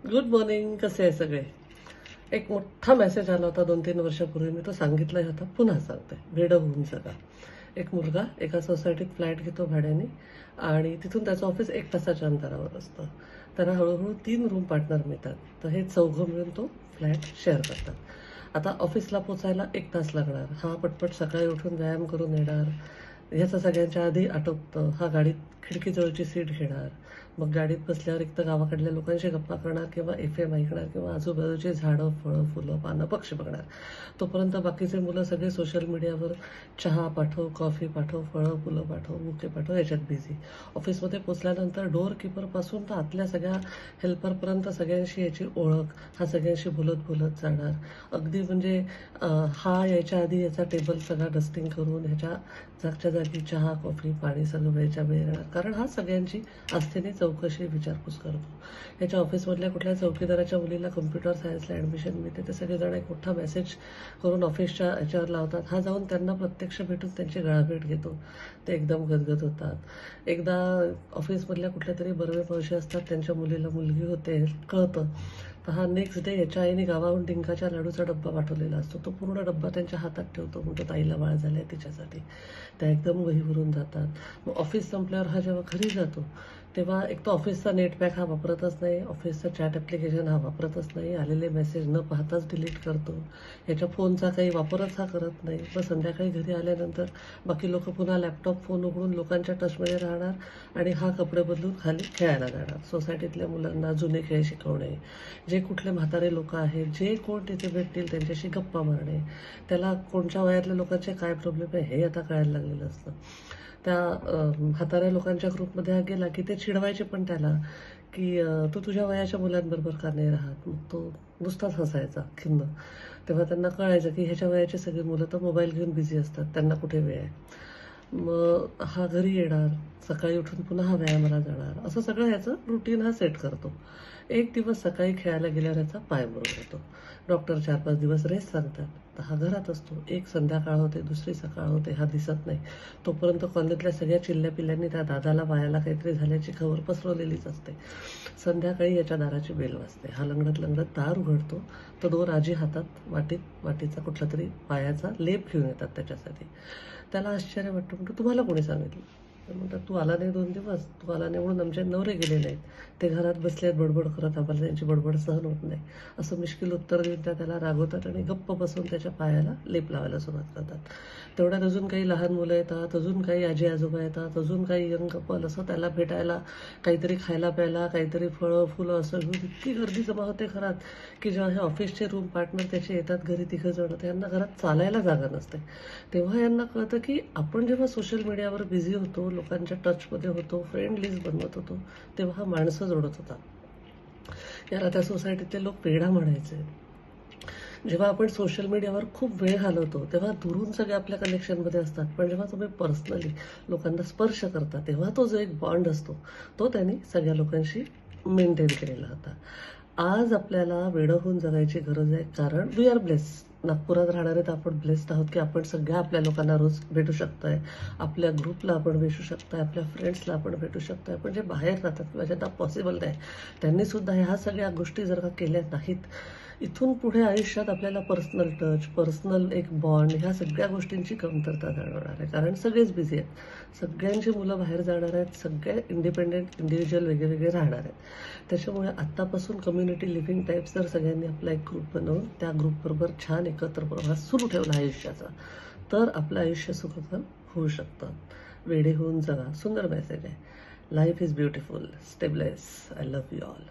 Good morning. कसे आहे सगळे? एक मोठा मेसेज आला होता 2-3 वर्षापूर्वी. मी तो सांगितलाय होता, पुन्हा सांगते. वेड होऊन जगा. एक मुलगा एका सोसायटीत फ्लॅट घेतो भाड्याने आणि तिथून त्याचं ऑफिस 1 तासाच्या अंतरावर असतं. त्यांना हळूहळू 3 रूम पार्टनर मिळतात. तर हे चौघं मिळून तो फ्लॅट शेअर करतात. आता ऑफिसला पोचायला 1 तास लागणार. हा पटपट सकाळी उठून व्यायाम करून येणार. ह्याचं सगळ्यांच्या आधी आटोपतं. हा गाडीत खिडकीजवळची सीट घेणार. मग गाडीत बसल्यावर एक तर गावाकडल्या लोकांशी गप्पा करणार किंवा FM ऐकणार किंवा आजूबाजूची झाडं, फळं, फुलं, पानं, पक्षी बघणार. तोपर्यंत बाकीचे मुलं सगळे सोशल मीडियावर चहा पाठव, कॉफी पाठव, फळं, फुलं पाठव, बुके पाठव याच्यात बिझी. ऑफिसमध्ये पोचल्यानंतर डोअर कीपरपासून तर आतल्या सगळ्या हेल्परपर्यंत सगळ्यांशी याची ओळख. हा सगळ्यांशी बोलत बोलत जाणार. अगदी म्हणजे हा यायच्या आधी याचा टेबल सगळा डस्टिंग करून ह्याच्या जागच्या जागी चहा, कॉफी, पाणी सगळं वेळच्या वेळ येणार. कारण हा सगळ्यांची आस्थेने चौकशी विचारपूस करतो. याच्या ऑफिसमधल्या कुठल्या चौकीदाराच्या मुलीला कम्प्युटर सायन्सला ॲडमिशन मिळते, ते सगळेजण एक मोठा मेसेज करून ऑफिसच्या याच्यावर लावतात. हा जाऊन त्यांना प्रत्यक्ष भेटून त्यांची गळाभेट घेतो. ते एकदम गदगद होतात. एकदा ऑफिसमधल्या कुठल्या तरी बर्वे मावशी असतात, त्यांच्या मुलीला मुलगी होते कळतं. तर हा नेक्स्ट डे याच्या आईने गावाहून डिंकाच्या लाडूचा डब्बा पाठवलेला असतो. तो पूर्ण डब्बा त्यांच्या हातात ठेवतो. म्हणतो ताईला बाळ झालंय तिच्यासाठी. त्या एकदम वही भरून जातात. मग ऑफिस संपल्यावर हा जेव्हा घरी जातो तेव्हा एक तर ऑफिसचा नेट पॅक हा वापरतच नाही, ऑफिसचं चॅट ॲप्लिकेशन हा वापरतच नाही, आलेले मेसेज न पाहताच डिलीट करतो. याच्या फोनचा काही वापरच हा करत नाही. मग संध्याकाळी घरी आल्यानंतर बाकी लोक पुन्हा लॅपटॉप फोन उघडून लोकांच्या टचमध्ये राहणार आणि हा कपडे बदलून खाली खेळायला जाणार. सोसायटीतल्या मुलांना जुने खेळ शिकवणे, जे कुठले म्हातारे लोक आहेत, जे कोण तिथे भेटतील त्यांच्याशी गप्पा मारणे. त्याला कोणत्या वयातल्या लोकांचे काय प्रॉब्लेम आहे हे आता कळायला लागलेलं असतं. त्या म्हाताऱ्या लोकांच्या ग्रुपमध्ये हा गेला की ते चिडवायचे पण त्याला की तू तुझ्या वयाच्या मुलांबरोबर का नाही राहत. मग तो नुसताच हसायचा खिन्न. तेव्हा त्यांना कळायचं की ह्याच्या वयाची सगळी मुलं तर मोबाईल घेऊन बिझी असतात, त्यांना कुठे वेळ आहे. मग हा घरी येणार, सकाळी उठून पुन्हा हा व्यायामाला जाणार. असं सगळं ह्याचं रुटीन हा सेट करतो. एक दिवस सकाळी खेळायला गेल्यावर ह्याचा पाय बरोबर होतो. डॉक्टर 4-5 दिवस रेस्ट सांगतात. तर हा घरात असतो. एक संध्याकाळ होते, दुसरी सकाळ होते, हा दिसत नाही. तोपर्यंत कॉलनीतल्या सगळ्या चिल्ल्या पिल्ल्यांनी त्या दादाला पायाला काहीतरी झाल्याची खबर पसरवलेलीच असते. संध्याकाळी याच्या दाराची बेल वाजते. हा लंगडत लंगडत दार उघडतो. तर 2 आजी हातात वाटीचा कुठला तरी पायाचा लेप घेऊन येतात त्याच्यासाठी. त्याला आश्चर्य वाटतं. म्हणतो तुम्हाला कोणी सांगितलं? तर म्हणतात तू आला नाही 2 दिवस, तू आला नाही म्हणून आमचे नवरे गेले नाहीत. ते घरात बसले आहेत बडबड करत, आम्हाला त्यांची बडबड सहन होत नाही. असं मिश्किल उत्तर देऊन त्याला रागवतात आणि गप्प बसून त्याच्या पायाला लेप लावायला सुरुवात करतात. तेवढ्यात अजून काही लहान मुलं येतात, अजून काही आजी आजोबा येतात, अजून काही यंग कपल असं त्याला भेटायला, काहीतरी खायला प्यायला, काहीतरी फळं फुलं असं घेऊन इतकी गर्दी जमा होते घरात की जेव्हा हे ऑफिसचे रूम पार्टनर त्याचे येतात घरी 3 जण, त्यांना घरात चालायला जागा नसते. तेव्हा यांना कळतं की आपण जेव्हा सोशल मीडियावर बिझी होतो, लोकांच्या टचमध्ये होतो, फ्रेंड लिस्ट बनवत होतो, तेव्हा हा माणसं जोडत होता. याला त्या सोसायटीतले लोक पेढा म्हणायचे. जेव्हा आपण सोशल मीडियावर खूप वेळ घालवतो तेव्हा दुरून सगळे आपल्या कनेक्शनमध्ये असतात, पण जेव्हा तुम्ही पर्सनली लोकांना स्पर्श करता तेव्हा तो जो एक बॉन्ड असतो तो त्यांनी सगळ्या लोकांशी मेंटेन केलेला होता. आज आपल्याला वेडं होऊन जगायची गरज आहे, कारण वी आर ब्लेस्ड. नागपुरात राहणारे तर आपण ब्लेस्ड आहोत की आपण सगळ्या आपल्या लोकांना रोज भेटू शकतोय, आपल्या ग्रुपला आपण भेटू शकतोय, आपल्या फ्रेंड्सला आपण भेटू शकतोय. पण जे बाहेर राहतात किंवा ज्यांना पॉसिबल नाही त्यांनी सुद्धा ह्या सगळ्या गोष्टी जर का केल्या नाहीत, इथून पुढे आयुष्यात आपल्याला पर्सनल टच, पर्सनल एक बॉन्ड, ह्या सगळ्या गोष्टींची कमतरता जाणवणार आहे. कारण सगळेच बिझी आहेत, सगळ्यांची मुलं बाहेर जाणार आहेत, सगळे इंडिपेंडेंट इंडिव्हिज्युअल वेगळे राहणार आहेत. त्याच्यामुळे आत्तापासून कम्युनिटी लिव्हिंग टाईप्स जर सगळ्यांनी आपला एक ग्रुप बनवून त्या ग्रुपबरोबर छान एकत्र प्रवास सुरू ठेवला आयुष्याचा, तर आपलं आयुष्य सुखकर होऊ शकतं. वेडे होऊन जगा सुंदर मेसेज आहे. Life is beautiful. Stay bless. I love you all.